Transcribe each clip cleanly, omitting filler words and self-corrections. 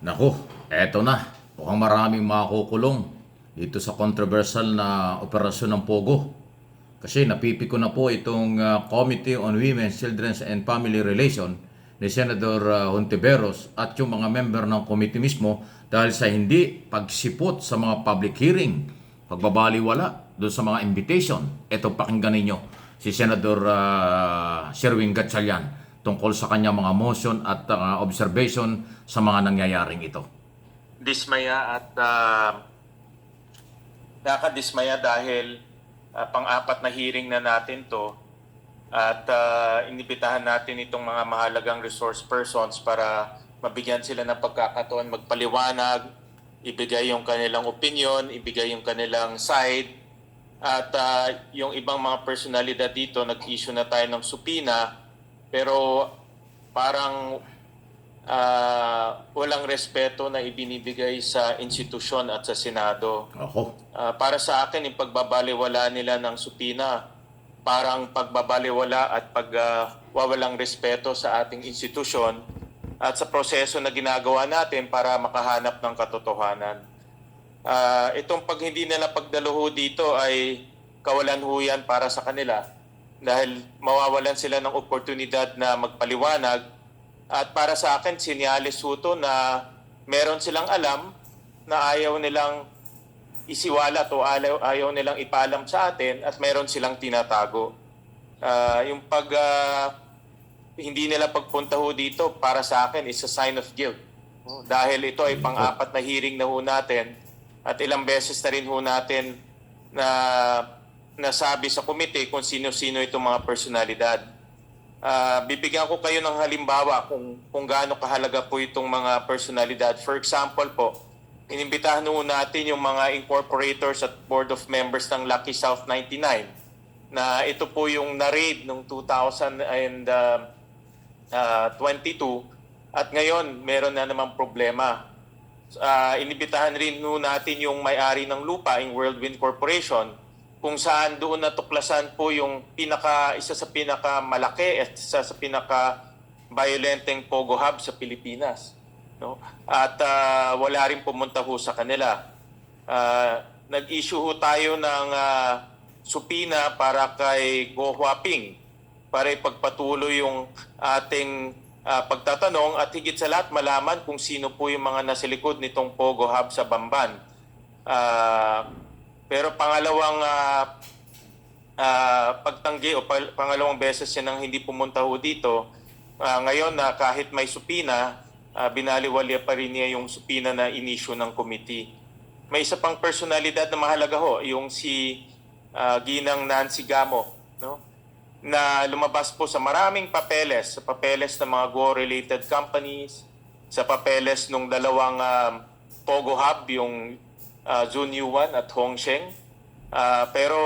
Naku, eto na. Mukhang maraming makukulong dito sa controversial na operasyon ng Pogo. Kasi napipiko na po itong Committee on Women's, Children's and Family Relation ni Senator Hontiveros at yung mga member ng committee mismo dahil sa hindi pagsipot sa mga public hearing, pagbabaliwala doon sa mga invitation. Ito pakinggan ninyo si Senator Sherwin Gatchalian tungkol sa kanyang mga motion at observation sa mga nangyayaring ito. Dismaya at nakadismaya dahil pang-apat na hearing na natin to at inibitahan natin itong mga mahalagang resource persons para mabigyan sila ng pagkakataon magpaliwanag, ibigay yung kanilang opinion, ibigay yung kanilang side at yung ibang mga personalidad dito nag-issue na tayo ng supina pero parang walang respeto na ibinibigay sa institusyon at sa Senado. Ako. Para sa akin, yung pagbabaliwala nila ng supina, parang pagbabaliwala at pagwawalang respeto sa ating institusyon at sa proseso na ginagawa natin para makahanap ng katotohanan. Itong pag hindi nila pagdaluho dito ay kawalan ho yan para sa kanila dahil mawawalan sila ng oportunidad na magpaliwanag. At para sa akin, sinyalis ho to na meron silang alam na ayaw nilang isiwalat o ayaw nilang ipalam sa atin at meron silang tinatago. Yung pag hindi nila pagpunta ho dito para sa akin is a sign of guilt. Dahil ito ay pang-apat na hearing na ho natin at ilang beses na rin ho natin na nasabi sa komite kung sino-sino itong mga personalidad. Bibigyan ko kayo ng halimbawa kung gaano kahalaga po itong mga personalidad. For example po, inimbitahan ho natin yung mga incorporators at board of members ng Lucky South 99 na ito po yung na-raid noong 2022 at ngayon meron na namang problema. Inibitahan rin ho natin yung may-ari ng lupa, yung Whirlwind Corporation, kung saan doon natuklasan po yung isa sa pinakamalaki at isa sa pinaka-violenteng Pogo Hub sa Pilipinas. No? At wala rin pumunta ho sa kanila. Nag-issue ho tayo ng supina para kay Go Huaping para ipagpatuloy yung ating pagtatanong at higit sa lahat malaman kung sino po yung mga nasa likod nitong Pogo Hub sa Bamban. Pero pangalawang pagtanggi o pangalawang beses siya nang hindi pumunta ho dito, ngayon na kahit may supina, binaliwala pa rin niya yung supina na inisyu ng committee. May isa pang personalidad na mahalaga ho, yung si Ginang Nancy Gamo, no? Na lumabas po sa maraming papeles, sa papeles ng mga Go-related companies, sa papeles ng dalawang Pogo Hub, yung Zun Yuan at Hong Sheng. Pero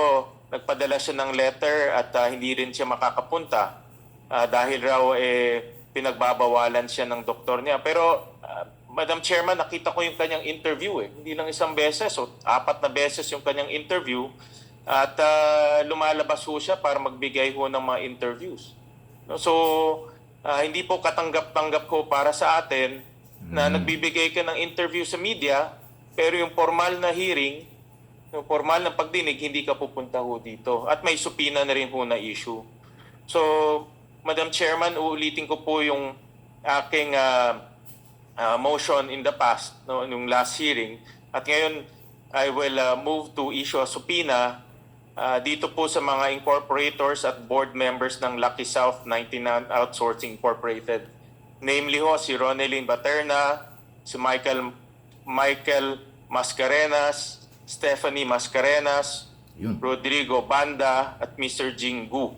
nagpadala siya ng letter at hindi rin siya makakapunta dahil raw pinagbabawalan siya ng doktor niya. Pero Madam Chairman, nakita ko yung kanyang interview Hindi lang isang beses, o 4 na beses yung kanyang interview at lumalabas ho siya para magbigay ho ng mga interviews. No? So, hindi po katanggap-tanggap ko para sa atin na nagbibigay ka ng interview sa media pero yung formal na hearing, yung formal na pagdinig, hindi ka pupunta ho dito. At may supina na rin ho na issue. So, Madam Chairman, uulitin ko po yung aking motion in the past, no, yung last hearing. At ngayon, I will move to issue a supina dito po sa mga incorporators at board members ng Lucky South 99 Outsourcing Incorporated. Namely ho, si Ronelyn Baterna, si Michael Mascarenas, Stephanie Mascarenas, Rodrigo Banda, at Mr. Jing Gu.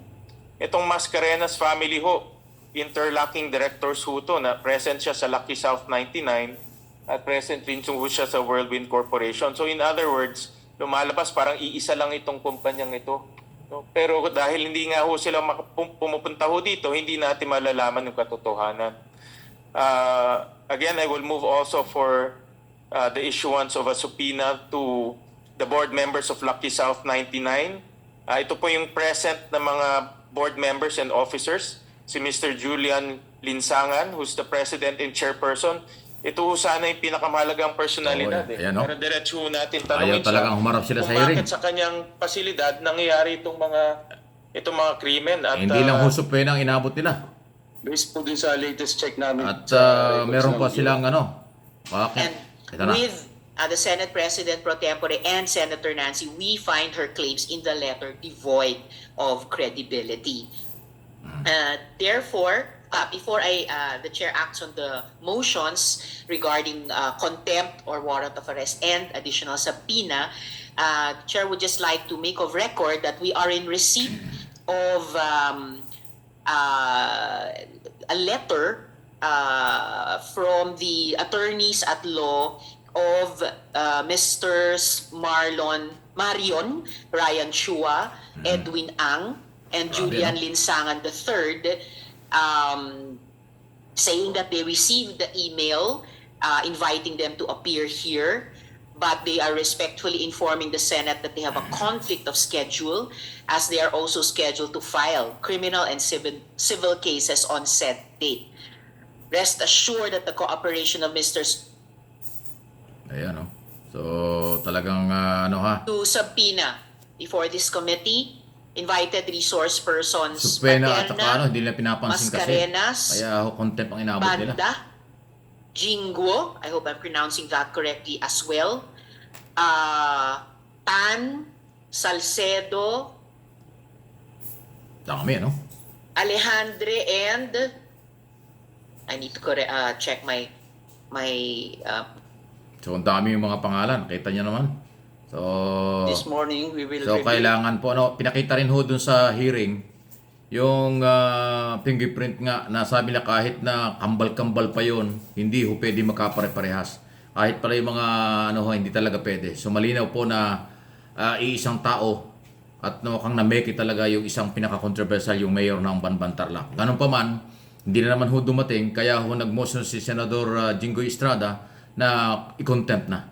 Itong Mascarenas family ho, interlocking directors ho to na present siya sa Lucky South 99 at present rin ho siya sa Whirlwind Corporation. So in other words, lumalabas parang iisa lang itong kumpanyang ito. No? Pero dahil hindi nga ho sila pumupunta ho dito, hindi natin malalaman yung katotohanan. Again, I will move also for the issuance of a subpoena to the board members of Lucky South 99. Ito po yung present na mga board members and officers. Si Mr. Julian Linsangan, who's the president and chairperson. Ito ho sana yung pinakamahalagang personalidad. Oo, ayan, no? Para diretso ho natin Ayaw tanongin talagang humarap sila sa kung hearing. bakit sa kanyang pasilidad nangyayari itong mga krimen. At Hindi lang husap pwede ang inabot nila. Based po din sa latest check namin. At sa records meron ng pa Bureau. silang bakit? And Ito na. with the Senate President pro tempore and Senator Nancy, we find her claims in the letter devoid of credibility. Therefore, before the chair acts on the motions regarding contempt or warrant of arrest and additional subpoena, the chair would just like to make of record that we are in receipt of a letter from the attorneys at law of Mr. Marion Ryan Chua, Edwin Ang, and Julian Linsangan III, saying that they received the email inviting them to appear here, but they are respectfully informing the Senate that they have a conflict of schedule, as they are also scheduled to file criminal and civil cases on said date. Rest assured that the cooperation of Mr. Ayan, no? So, talagang to subpoena before this committee, invited resource persons Supena at saka Paterna, hindi nila pinapansin kasi. Mascarenas, Kaya contempt ang inabot nila. Banda, Jingguo, I hope I'm pronouncing that correctly as well, Tan, Salcedo, Dami, no? Alejandre, and I need to check my So, ang dami yung mga pangalan. Kita niyo naman. So, This morning, we will so review. kailangan po, pinakita rin ho dun sa hearing, yung fingerprint nga, na sabi na kahit na kambal-kambal pa yon, hindi ho pwede magkapare-parehas. Kahit pala yung mga, hindi talaga pwede. So, malinaw po na iisang tao at mukhang nameki talaga yung isang pinaka-controversial, yung mayor ng Banban Tarlac. Ganun pa man, hindi na naman ho dumating, kaya ho nag-motion si Senador Jinggoy Estrada na i-contempt na.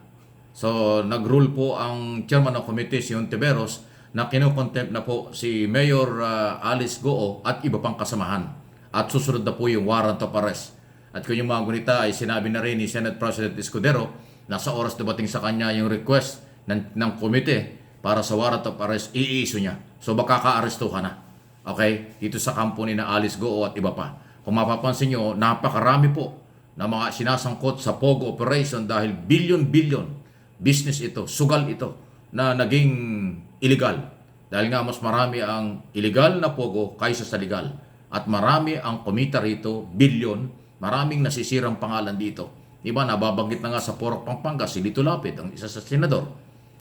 So, nag-rule po ang chairman ng committee, si Ontiveros, na kino-contempt na po si Mayor Alice Goo at iba pang kasamahan. At susunod na po yung warrant of arrest. At kung yung mga gunita ay sinabi na rin ni Senate President Escudero na sa oras dumating sa kanya yung request ng committee para sa warrant of arrest, i-issue niya. So, baka ka-arrestuhan na. Okay? Dito sa kampo ni na Alice Goo at iba pa. Kung mapapansin nyo, napakarami po na mga sinasangkot sa POGO operation dahil billion-billion business ito, sugal ito, na naging illegal. Dahil nga mas marami ang illegal na POGO kaysa sa legal. At marami ang kumita rito, billion, maraming nasisirang pangalan dito. Diba, nababanggit na nga sa Porok Pampanga, si Lito Lapid, ang isa sa senador.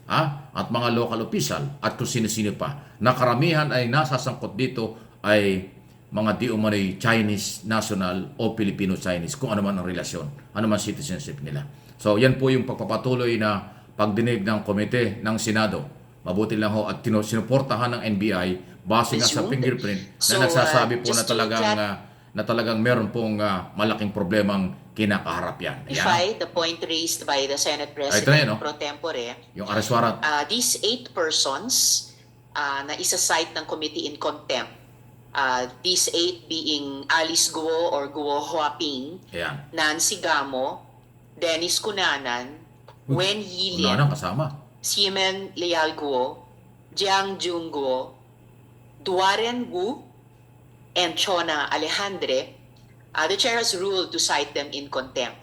At mga local official, at kung sino-sino pa. Na karamihan ay nasasangkot dito ay mga di umano'y Chinese national o Filipino-Chinese, kung ano man ang relasyon, ano man citizenship nila. So, yan po yung pagpapatuloy na pagdinig ng komite ng Senado. Mabuti lang ho at sinuportahan ng NBI base nga sa fingerprint So, na nagsasabi po just na talagang meron pong malaking problemang kinakaharap yan. Ayan. the point raised by the Senate Ito na President yun, no? pro tempore, Yung arrest warrant. these 8 persons na isa-cite ng committee in contempt, these 8 being Alice Guo or Guo Huaping, Ayan. Nancy Gamo, Dennis Cunanan, Wen Yi Una Lien, nang kasama. Ximen Leal Guo, Jiang Jung Guo, Duaren Wu, and Chona Alejandre. The chair has ruled to cite them in contempt.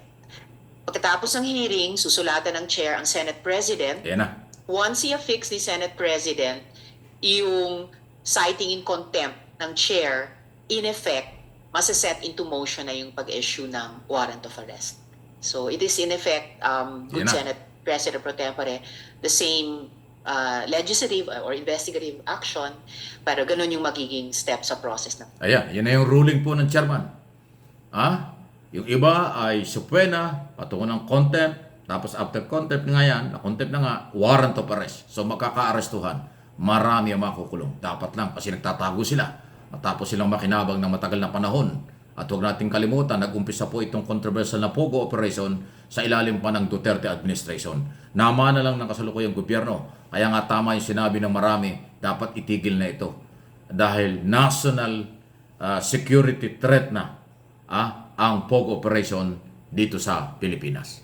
Pagkatapos ng hearing, susulatan ng chair ang Senate President. Ayan na. Once i-affix ni Senate President yung citing in contempt ng chair, in effect, masa-set into motion na yung pag-issue ng warrant of arrest. So it is in effect, Yan good na. Senate President pro tempore, the same legislative or investigative action, pero ganun yung magiging step sa process na. Ayan, yan na yung ruling po ng chairman. Yung iba ay subpoena, patungo ng contempt, tapos after contempt nga yan, na-contempt na nga, warrant of arrest. So magkaka-arestuhan. Marami ang makukulong. Dapat lang kasi nagtatago sila. Matapos silang makinabang ng matagal na panahon. At huwag nating kalimutan, nag-umpisa po itong controversial na POGO operation sa ilalim pa ng Duterte administration. Nama na lang ng kasalukuyang gobyerno. Kaya nga tama yung sinabi ng marami, dapat itigil na ito. Dahil national security threat na ang POGO operation dito sa Pilipinas.